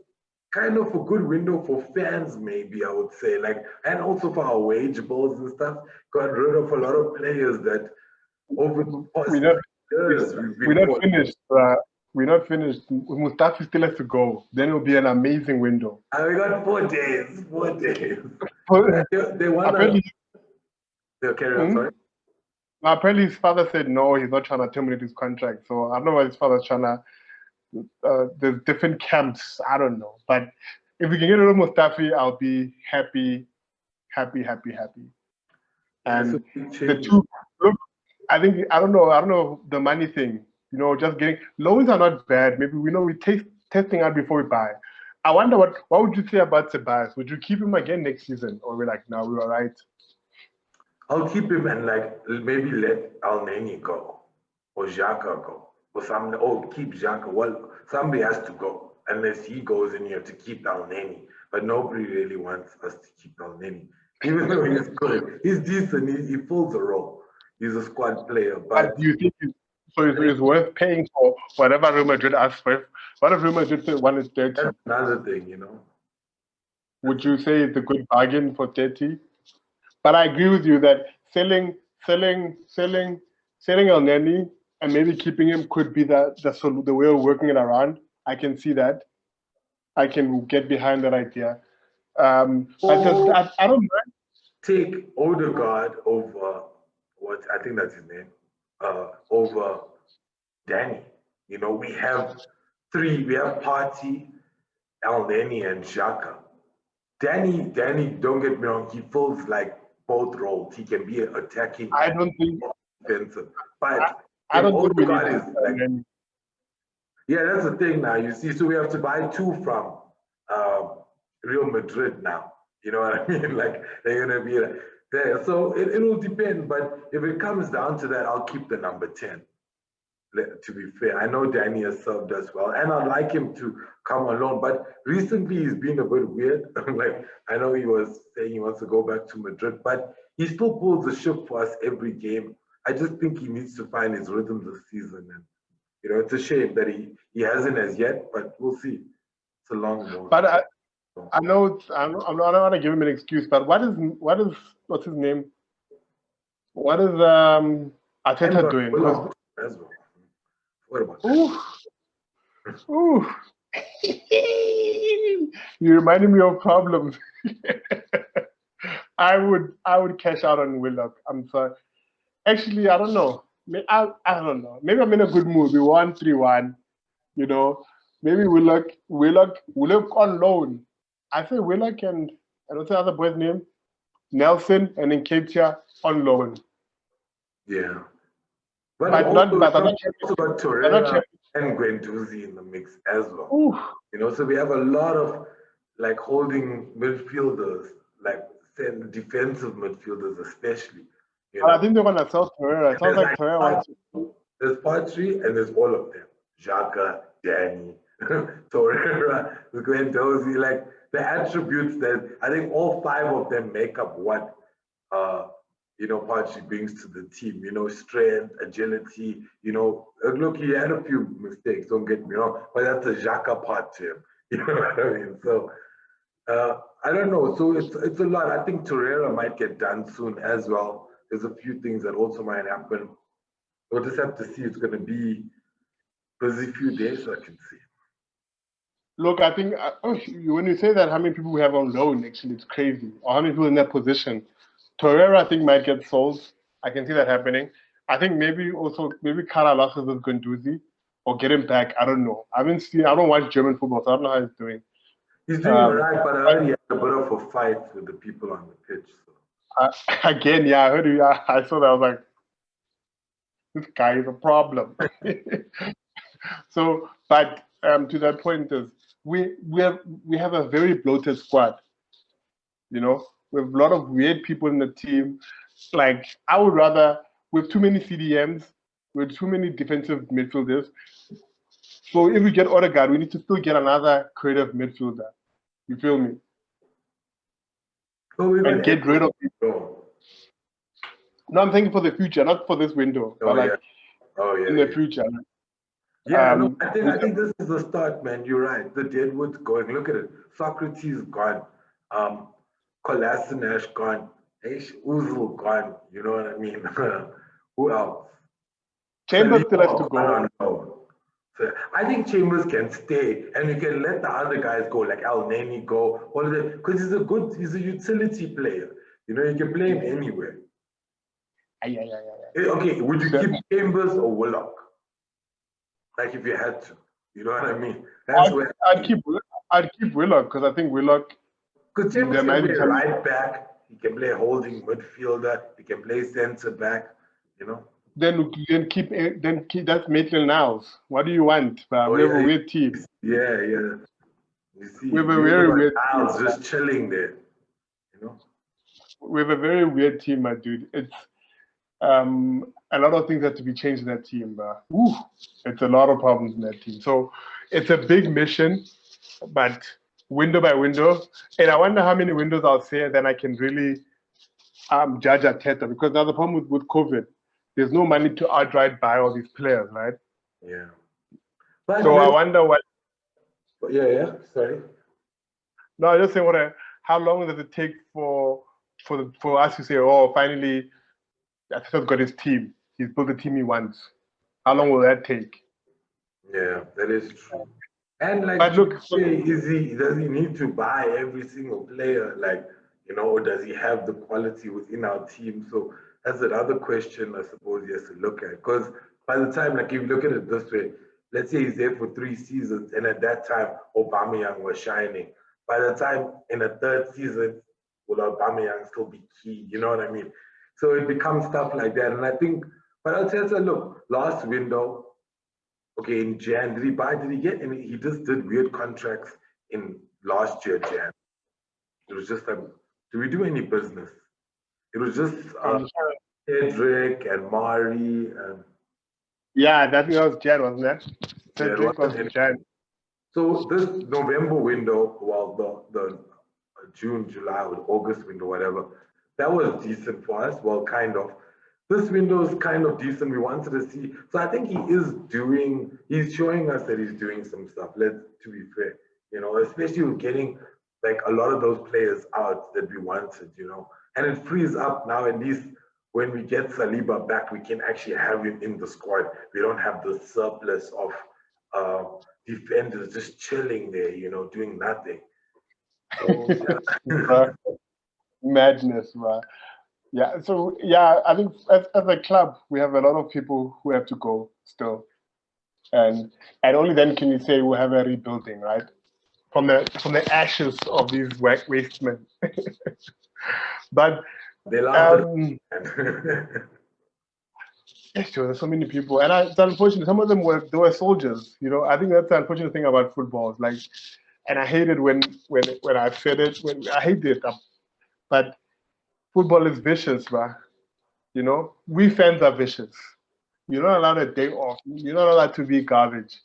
kind of a good window for fans, maybe, I would say, like, and also for our wage bills and stuff. Got rid of a lot of players that over the past years we're not finished. We're not finished. Mustafi still has to go. Then it'll be an amazing window. And we got 4 days. 4 days. They want to. They'll carry on, sorry. Now, apparently his father said no, he's not trying to terminate his contract. So I don't know what his father's trying to. There's different camps. I don't know. But if we can get rid of Mustafi, I'll be happy. And the two, look, I don't know the money thing. Just getting loans are not bad. Maybe we testing out before we buy. I wonder what would you say about Tobias? Would you keep him again next season, or we're like, no, we're all right? I'll keep him and like maybe let Al-Neni go or Xhaka go or something. Oh, keep Xhaka. Well, somebody has to go unless he goes in here to keep Al-Neni. But nobody really wants us to keep Al-Neni. Even though he's good, he's decent. He fills a role. He's a squad player. But do you think it's worth paying for whatever Real Madrid asks for? What if Real Madrid said 1 is 30? That's another thing, Would you say it's a good bargain for 30? But I agree with you that selling El-Neni and maybe keeping him could be the way of working it around. I can see that. I can get behind that idea. I don't mind. Take Odegaard over I think that's his name, over Danny. We have 3. We have Partey, El-Neni, and Xhaka. Danny, don't get me wrong, he fills like both roles. He can be attacking. I don't think defensive, but I don't think Odegaard is like, yeah, that's the thing now. You see, so we have to buy 2 from Real Madrid now. You know what I mean? Like, they're gonna be there. So it will depend. But if it comes down to that, I'll keep the number 10. To be fair, I know Danny has served us well, and I'd like him to come alone. But recently, he's been a bit weird. Like, I know he was saying he wants to go back to Madrid, but he still pulls the ship for us every game. I just think he needs to find his rhythm this season, and it's a shame that he hasn't as yet. But we'll see. It's a long road. But I know I don't want to give him an excuse. But what's his name? What is Arteta doing? As well. What about Ooh. You reminded me of problems. I would cash out on Willock. I'm sorry. Actually, I don't know. I don't know. Maybe I'm in a good mood. We won 3-1. Maybe Willock on loan. I say Willock and what's the other boy's name? Nelson and Nketiah on loan. Yeah. But I'm not also got Torreira and Guendouzi in the mix as well. Ooh. So we have a lot of like holding midfielders, like defensive midfielders especially. I think they're gonna sell Torreira. It sounds like Torreira wants to. There's Partey and there's all of them. Xhaka, Danny, Torreira, Guendouzi, like the attributes that I think all 5 of them make up what Partey brings to the team, strength, agility, look, he had a few mistakes, don't get me wrong, but that's a Xhaka part to him, you know what I mean? So, I don't know, so it's a lot. I think Torreira might get done soon as well. There's a few things that also might happen. We'll just have to see. It's going to be busy few days, so I can see. Look, I think when you say that, how many people we have on loan, actually, it's crazy. Or how many people in that position. Torreira, I think, might get sold. I can see that happening. I think maybe Kara losses with Guendouzi or get him back. I don't know. I don't watch German football, so I don't know how he's doing. He's doing all right, but I already had a bit of a fight with the people on the pitch. So. Again, yeah, I heard you. I saw that. I was like, this guy is a problem. So, but to that point is we have a very bloated squad. You know, we have a lot of weird people in the team. Like I would rather with too many CDMs, with too many defensive midfielders. So if we get Odegaard, we need to still get another creative midfielder. You feel me? And get rid of people. No, I'm thinking for the future, not for this window, but like in the future. Yeah, no, I think this is the start, man. You're right. The Deadwood's going. Look at it. Socrates gone. Kolasinac gone. Uzil gone. You know what I mean? Who else? Chambers still has to go. I don't know. So I think Chambers can stay, and you can let the other guys go, like Al Neni go, all of that, because he's a utility player. You know, you can play him anywhere. Yeah. Okay, would you keep Chambers or Willock? Like if you had to, you know what I mean? I'd keep Willock because I think Willock. Because Chambers can play right back, he can play holding midfielder, he can play centre back, you know. Then keep that's Maitland-Niles. What do you want? We have a weird team. Yeah. You see, we have a very weird Niles just chilling there, you know. We have a very weird team, my dude. It's a lot of things have to be changed in that team, but it's a lot of problems in that team. So it's a big mission, but window by window. And I wonder how many windows I'll say, then I can really judge Arteta. Because now the problem with COVID, there's no money to outright buy all these players, right? Yeah. So I wonder what. Yeah. Sorry. No, I just saying how long does it take for us to say, oh, finally, Arteta's got his team. He's built the team he wants. How long will that take? Yeah, that is true. And like, but look, does he need to buy every single player? Like, you know, or does he have the quality within our team? So that's another question I suppose he has to look at. Because by the time, like, if you look at it this way, let's say he's there for 3 seasons, and at that time Aubameyang was shining. By the time in the 3rd season, will Aubameyang still be key? You know what I mean? So it becomes stuff like that. And I think, but I'll tell you, look, last window, okay, in Jan, did he get any? He just did weird contracts in last year, Jan. It was just like, do we do any business? It was just Cedric and Mari and... Yeah, that was Jan, wasn't it? Cedric was Jan. So this November window, well, the June, July, or August window, whatever, that was decent for us. Well, kind of. This window is kind of decent. We wanted to see. So I think he's showing us that he's doing some stuff. To be fair, you know, especially with getting like a lot of those players out that we wanted, you know, and it frees up now. At least when we get Saliba back, we can actually have him in the squad. We don't have the surplus of defenders just chilling there, you know, doing nothing. So, yeah. Madness, man. Yeah, so I think as a club, we have a lot of people who have to go still. And only then can you say we have a rebuilding, right? From the ashes of these wastemen. But they laugh yes, there's so many people. And it's unfortunate, some of them were soldiers, you know. I think that's the unfortunate thing about football. Like, and I hate it when I said it, I hate it. But football is vicious, man. You know, we fans are vicious. You're not allowed a day off. You're not allowed to be garbage.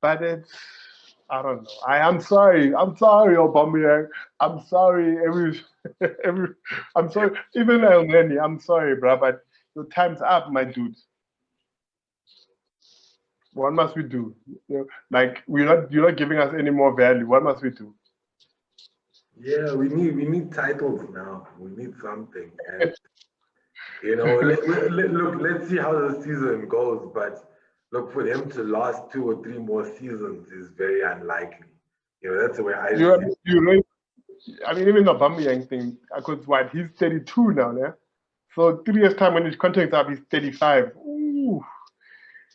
But I don't know. I'm sorry, Aubameyang. I'm sorry, I'm sorry, even El Neni. I'm sorry, bro, but your time's up, my dude. What must we do? You know, like you're not giving us any more value. What must we do? Yeah, we need titles now. We need something, and you know, let's see how the season goes. But look, for them to last 2 or 3 more seasons is very unlikely. You know, that's the way I see it. I mean, even the Aubameyang thing, because he's 32 now, yeah. So 3 years time when his contract's up, he's 35. Ooh,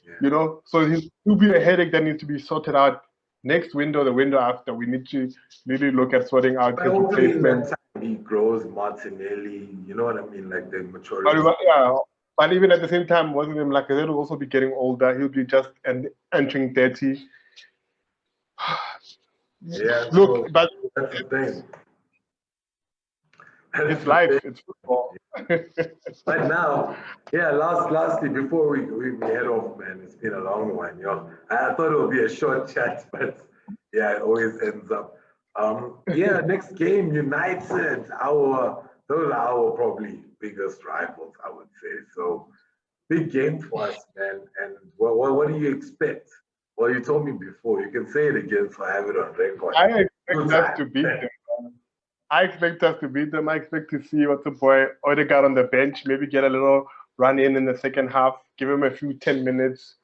yeah. You know, so he'll be a headache that needs to be sorted out. Next window, the window after, we need to really look at sorting out his replacement. He grows Martinelli, you know what I mean, like the maturity. But even at the same time, wasn't him like he'll also be getting older. He'll be just entering 30. Yeah, Look, so but that's the thing. That's it's the life. thing. It's football. But now, yeah, lastly, before we head off, man, it's been a long one, yo. I thought it would be a short chat, but yeah, it always ends up. Yeah, next game, United, those are our probably biggest rivals, I would say. So big game for us, man. And what do you expect? Well, you told me before. You can say it again, so I have it on record. I expect Good us time. to beat them. I expect us to beat them. I expect to see what's the boy Odegaard on the bench, maybe get a little run in the second half, give him a few 10 minutes.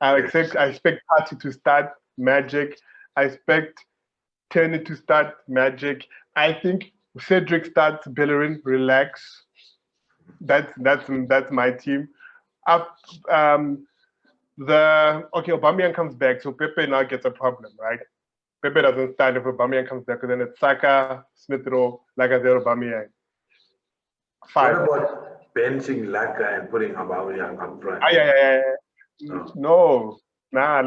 I expect Party to start Magic. I expect Tierney to start Magic. I think Cedric starts Bellerin, relax. That's my team. Aubameyang comes back, so Pepe now gets a problem, right? Pepe doesn't start if Aubameyang comes back, because then it's Saka, Smith Rowe, Lacazette, Aubameyang. Fine. What about benching Laka and putting Aubameyang up front? Yeah. Oh. No, nah.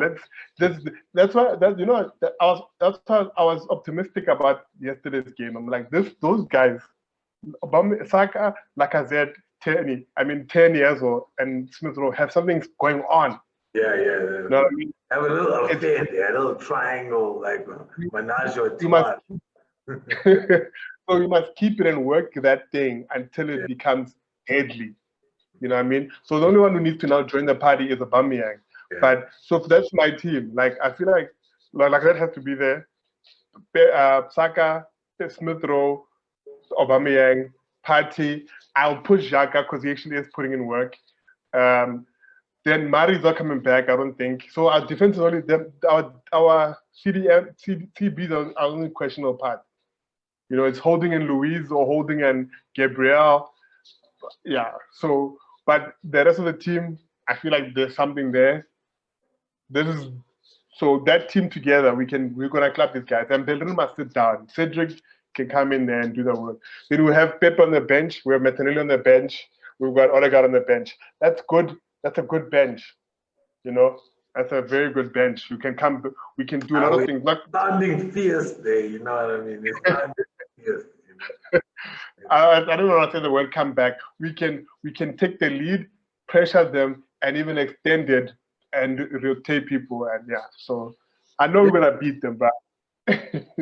That's why that's why I was optimistic about yesterday's game. I'm like those guys, Saka, Lacazette, Tierney. I mean Tierney as well, and Smith Rowe have something going on. Yeah. You know what I mean? Have a little affair there, a little triangle, like menage a trois. So you must keep it and work that thing until it becomes deadly. You know what I mean? So the only one who needs to now join the party is Aubameyang. Yeah. But so that's my team. Like I feel like that has to be there. Saka, Smith Rowe, Aubameyang, Partey. I'll push Xhaka because he actually is putting in work. Then Mari's not coming back, I don't think. So our defense is only our CBs are our only questionable part. You know, it's Holding and Luiz or Holding and Gabriel. Yeah. So, but the rest of the team, I feel like there's something there. So that team together, we're gonna clap these guys. And Bellerin must sit down. Cedric can come in there and do the work. Then we have Pep on the bench. We have Martinelli on the bench. We've got Odegaard on the bench. That's good. That's a good bench. You know, that's a very good bench. We can do a lot of things. Sounding fierce there, you know what I mean? It's sounding fierce. You know? I don't want to say the word come back. We can take the lead, pressure them, and even extend it and rotate people. And yeah, so I know we're gonna beat them, but.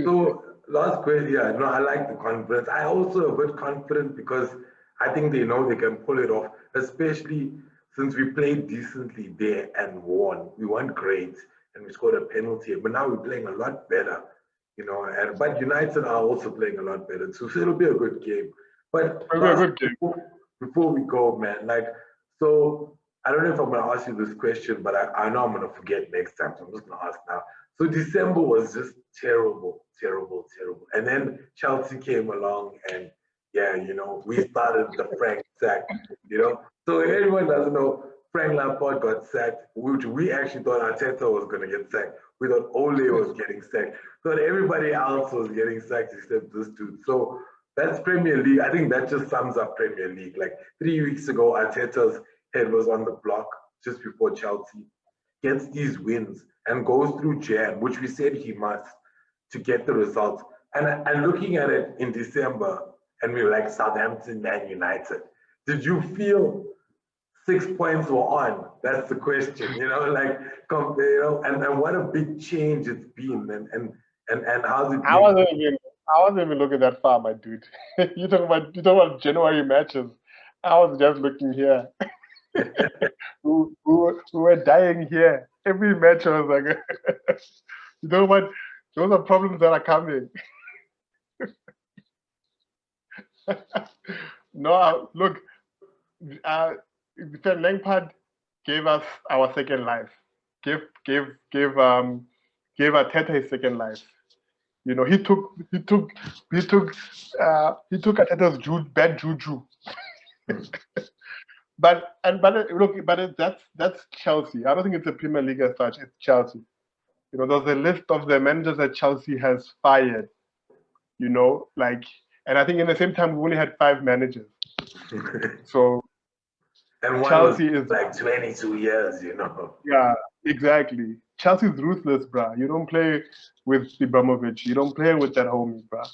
So last question, yeah, no, I like the confidence. I also a bit confident because I think they know they can pull it off, especially since we played decently there and won. We weren't great and we scored a penalty, but now we're playing a lot better, you know. But United are also playing a lot better too, so it'll be a good game. But before we go, man, like, so I don't know if I'm gonna ask you this question, but I know I'm gonna forget next time, so I'm just gonna ask now. So December was just terrible. And then Chelsea came along and yeah, you know, we started the Frank sack, you know. So if anyone doesn't know, Frank Lampard got sacked, which we actually thought Arteta was going to get sacked. We thought Ole was getting sacked. Thought everybody else was getting sacked except this dude. So that's Premier League. I think that just sums up Premier League. Like 3 weeks ago, Arteta's head was on the block just before Chelsea. Gets these wins and goes through Jan, which we said he must, to get the results. And looking at it in December, and we were like Southampton, Man United. Did you feel 6 points were on? That's the question, you know, like, you know, and what a big change it's been, and how's it been? I wasn't even looking that far, my dude. You talk about January matches. I was just looking here. we were dying here. Every match was like, you know what? Those are problems that are coming. No, look, Lampard gave us our second life. Gave Arteta his second life. You know, he took Arteta's bad juju. But that's Chelsea. I don't think it's a Premier League as such. It's Chelsea. You know, there's a list of the managers that Chelsea has fired. You know, like, and I think in the same time we only had 5 managers. So And one Chelsea was is like 22 years, you know. yeah, exactly. Chelsea's ruthless, bruh. You don't play with Ibrahimovic. You don't play with that homie, bruh.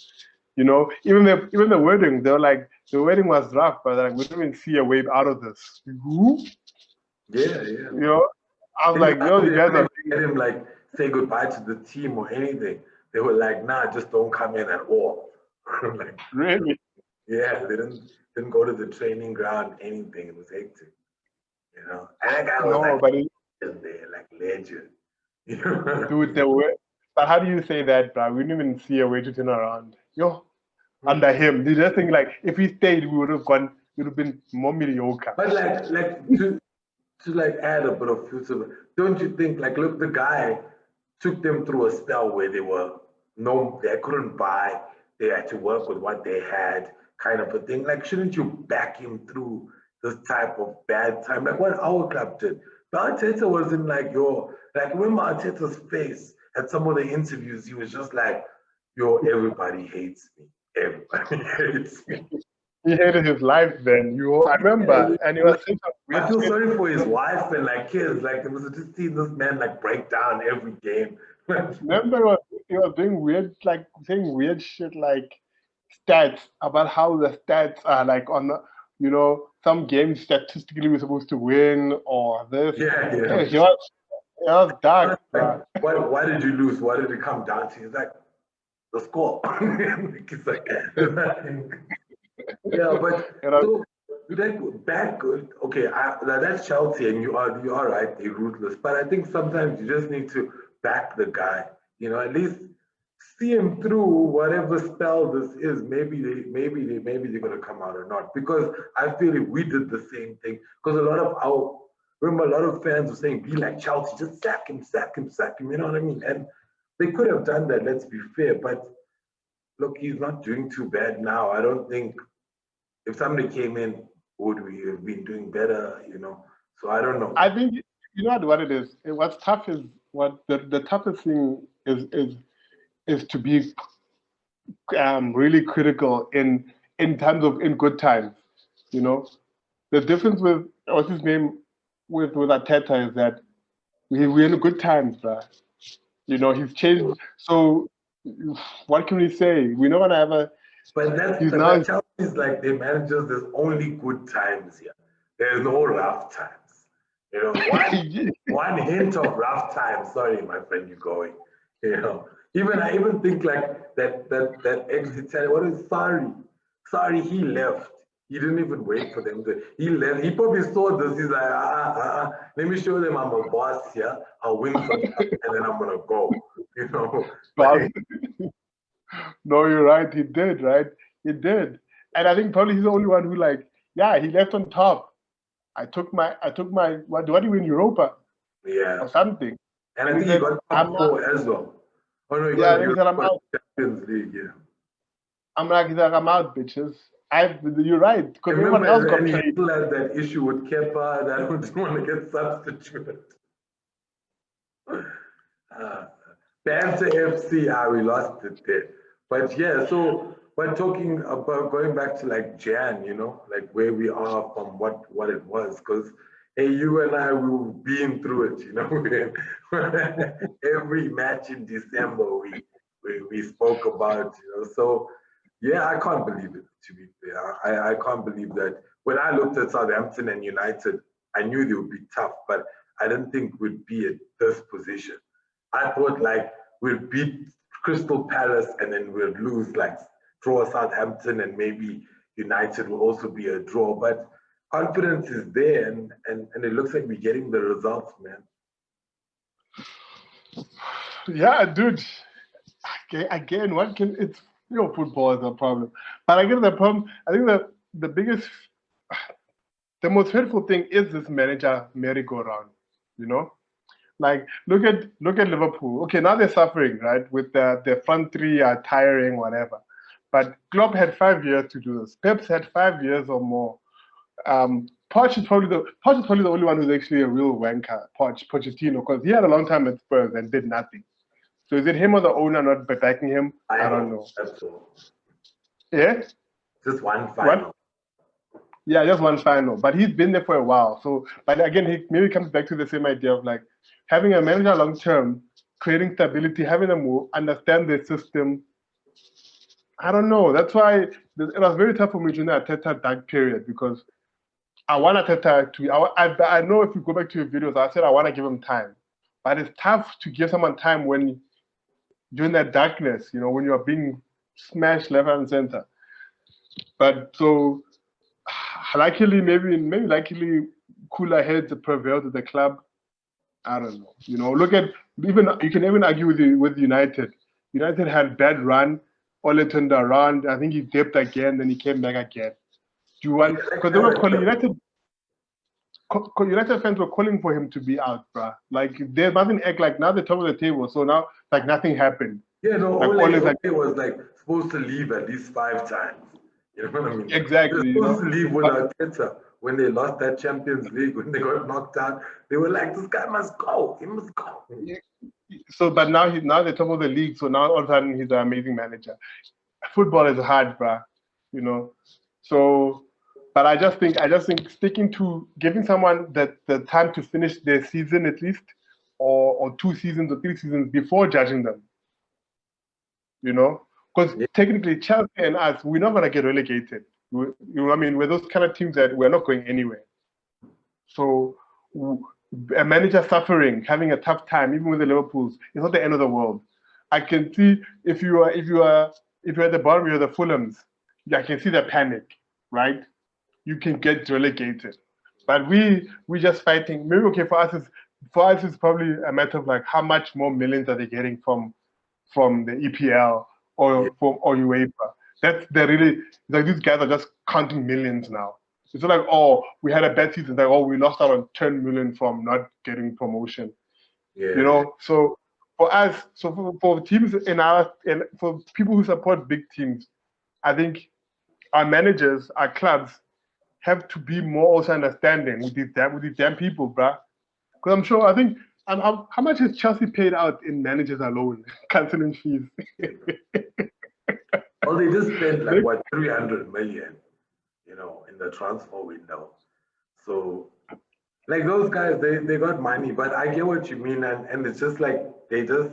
You know, even the wedding, they were like, the wedding was rough, but like, we didn't even see a way out of this. Who? Yeah. You know, I was like, yo, They you guys couldn't are let him like say goodbye to the team or anything. They were like, nah, just don't come in at all. Like, really. yeah, they didn't go to the training ground, anything. It was hectic, you know. And that guy was No, like but there, like legend. You know? dude, the way. But how do you say that, bruh? We didn't even see a way to turn around. Yo, under him, you just think like if he stayed, we would have gone. We would have been more mediocre. But like to like add a bit of future, don't you think like look the guy took them through a spell where they couldn't buy, they had to work with what they had, kind of a thing. Like shouldn't you back him through this type of bad time? Like what our club did. But Arteta wasn't like like remember Arteta's face at some of the interviews, he was just like, everybody hates me. Everybody hates me. He hated his life then. I remember, and he was saying some I weird feel shit. sorry for his wife and like kids. Like there was just seeing this man like break down every game. Remember, he was doing weird, like saying weird shit, like stats about how the stats are like on, some games statistically we're supposed to win or this. Yeah. He was dark, bro. Like, why did you lose? Why did it come down to? He's like the score. It's like yeah, but so like bad good. Okay, that's Chelsea, and you are right. They're ruthless, but I think sometimes you just need to back the guy. You know, at least see him through whatever spell this is. Maybe they're gonna come out or not. Because I feel if we did the same thing, because remember a lot of fans were saying, be like Chelsea, just sack him, sack him, sack him. You know what I mean? And they could have done that. Let's be fair, but look, he's not doing too bad now. I don't think if somebody came in, would we have been doing better? You know, so I don't know. I think you know what it is. What's tough is what the toughest thing is to be really critical in terms of in good times. You know, the difference with what's his name with Arteta is that we're in good times, bruh. You know, he's changed. So what can we say? We're not gonna have a. But that's He's now. but Chelsea's like their managers. There's only good times here. There's no rough times. You know, one hint of rough time. Sorry, my friend, you're going. You know, I even think like that ex-Italian. What is sorry? Sorry, he left. He didn't even wait for them to. He left. He probably saw this. He's like, let me show them I'm a boss here. I'll win some stuff and then I'm gonna go. You know. Like, No, you're right. He did, right? He did, and I think probably he's the only one who he left on top. I took my what do you win Europa yeah. or something. And I think he got top four as well. Oh no, he Yeah, got he said, I'm out. Champions League, yeah. He's like, I'm out, bitches. You're right, because everyone else got and he paid. still had that issue with Kepa that I didn't want to get substituted. Banter FC, we lost it there. But yeah, so we're talking about going back to like Jan, you know, like where we are from what it was. Because hey, you and I, we've been through it, you know. Every match in December we spoke about, you know. So yeah, I can't believe it, to be fair. I can't believe that. When I looked at Southampton and United, I knew they would be tough, but I didn't think we'd be at this position. I thought like we'd beat Crystal Palace and then we'd lose, like draw Southampton and maybe United will also be a draw. But confidence is there and it looks like we're getting the results, man. Yeah, dude. Again, football is a problem. But I get the problem. I think that the most hurtful thing is this manager merry-go-round. You know, like look at Liverpool. Okay, now they're suffering, right? With the front three are tiring, whatever. But Klopp had 5 years to do this. Pep's had 5 years or more. Poch is probably the only one who's actually a real wanker, Pochettino, because he had a long time at Spurs and did nothing. So is it him or the owner not backing him? I don't know. That's all. Yeah? Just one final. Yeah, just one final. But he's been there for a while. So, but again, he maybe comes back to the same idea of like having a manager long term, creating stability, having them understand the system. I don't know. That's why it was very tough for me during the Arteta dark period because I want Arteta to. I know if you go back to your videos, I said I want to give him time, but it's tough to give someone time when during that darkness, you know, when you are being smashed left and center. But so luckily, maybe luckily, cooler heads prevailed at the club. I don't know. You know, look at even you can even argue with United. United had bad run. Ole turned around. I think he dipped again, then he came back again. Do you want because they were calling United fans were calling for him to be out, bruh. Like there's nothing act like now they're top of the table, so now like nothing happened. Yeah, no, Like Ole was like supposed to leave at least 5 times. You know what I mean? Exactly. They were supposed to leave with Arteta when they lost that Champions League, when they got knocked out. They were like, this guy must go. He must go. So, but now he's the top of the league, so now all of a sudden he's an amazing manager. Football is hard, bruh. You know. So, but I just think sticking to giving someone the time to finish their season at least, or 2 seasons or 3 seasons before judging them. You know, because technically Chelsea and us, we're not gonna get relegated. You know what I mean? We're those kind of teams that we're not going anywhere. So a manager suffering, having a tough time, even with the Liverpools, it's not the end of the world. I can see if you're at the bottom, you're the Fulhams. I can see the panic, right? You can get relegated, but we just fighting. Maybe okay for us it's probably a matter of like how much more millions are they getting from the EPL or UEFA. That's really like these guys are just counting millions now. It's not like, oh, we had a bad season, like, oh, we lost out on 10 million from not getting promotion. Yeah. You know, so for us, for teams and for people who support big teams, I think our managers, our clubs have to be more also understanding with these damn people, bruh. Because I'm sure, I think, how much has Chelsea paid out in managers alone, cancelling fees? Well, they just spent like what 300 million, you know, in the transfer window. So, like those guys, they got money, but I get what you mean, and it's just like they just,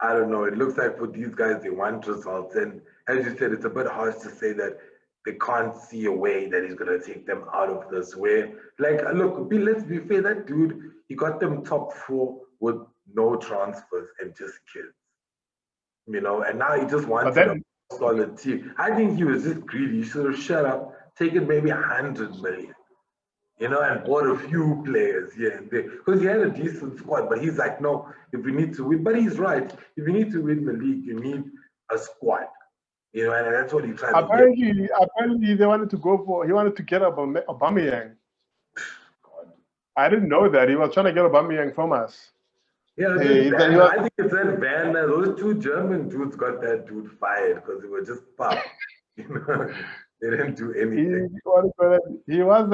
I don't know. It looks like for these guys, they want results, and as you said, it's a bit harsh to say that they can't see a way that he's gonna take them out of this. Where, like, look, let's be fair, that dude, he got them top 4 with no transfers and just kids, you know, and now he just wants a solid team. I think he was just greedy. He should have shut up, taken maybe 100 million, you know, and bought a few players here and there. Because he had a decent squad, but he's like, no, if we need to win, but he's right. If you need to win the league, you need a squad. You know, and that's what he tried to get. Apparently, he wanted to get Aubameyang. I didn't know that. He was trying to get Aubameyang from us. Yeah, I think it's that Van. Those 2 German dudes got that dude fired because they were just pop. You know, they didn't do anything. He was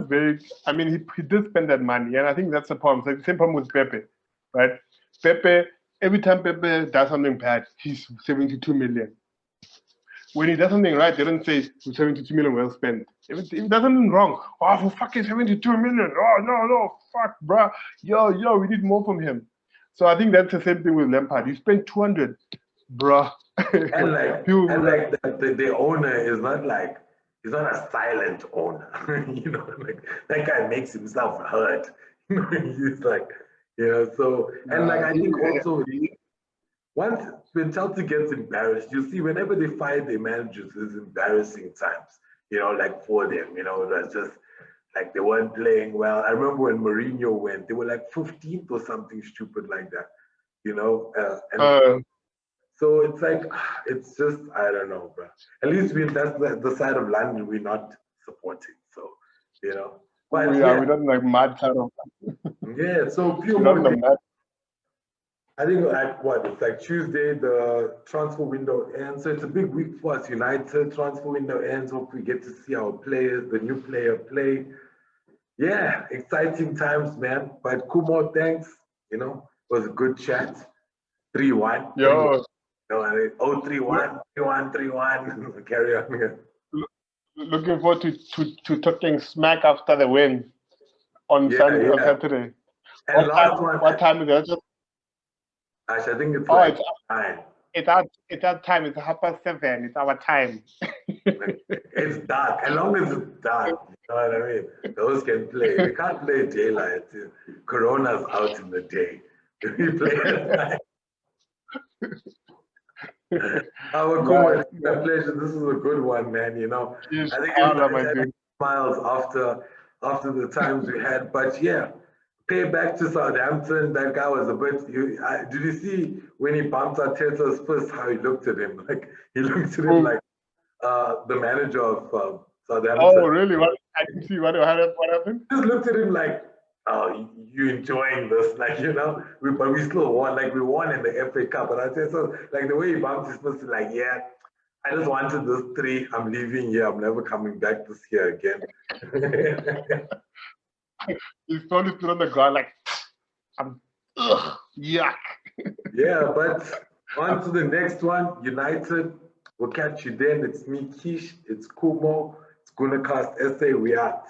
very. I mean, he did spend that money, and I think that's the problem. It's like the same problem with Pepe, right? Pepe, every time Pepe does something bad, he's 72 million. When he does something right, they don't say 72 million well spent. If he does something wrong, oh, for fucking 72 million. Oh, no, fuck, bruh. Yo, we need more from him. So I think that's the same thing with Lampard. You spend 200, bruh. And the owner is not like, he's not a silent owner. You know, like that guy makes himself heard. You know, he's like, you know, so, and like I think also, once when Chelsea gets embarrassed, you see whenever they fire their managers, it's embarrassing times, you know, like for them, you know, that's just like they weren't playing well. I remember when Mourinho went, they were like 15th or something stupid like that, you know. So it's like, it's just, I don't know, bro. At least that's the side of London we're not supporting. So, you know. But we don't like mad side of yeah, so few more days. I think it's like Tuesday, the transfer window ends. So it's a big week for us. United transfer window ends. Hope we get to see our players, the new player play. Yeah, exciting times, man. But Khumo, thanks. You know, it was a good chat. 3-1. Yo. 3-1, 3-1, 3-1. Carry on here. looking forward to talking smack after the win on Yeah, Sunday on yeah. Saturday. And last one, What time is it? Ash, I think it's Oh, like 9. it's our time. It's 7:30. It's our time. It's dark. As long as it's dark, you know what I mean? Those can play. We can't play daylight. Corona's out in the day. We play at night. Our God, it's a pleasure. This is a good one, man. You know, Yes, I think Allah, it's my like dude. smiles after the times we had. But yeah, pay back to Southampton. That guy was a bit. Did you see when he bumped Arteta's fist? How he looked at him? Like he looked at him like the manager of Southampton. Oh, really? What? I didn't see what happened. Just looked at him like, oh, you enjoying this, like, you know, but we still won, like we won in the FA Cup. And I said, so like the way he bumped his fist, like, yeah, I just wanted this 3. I'm leaving here. I'm never coming back this year again. He's totally stood on the ground like, yuck. Yeah, but on to the next one, United. We'll catch you then. It's me, Kish. It's Khumo. It's Gunacast SA. We out.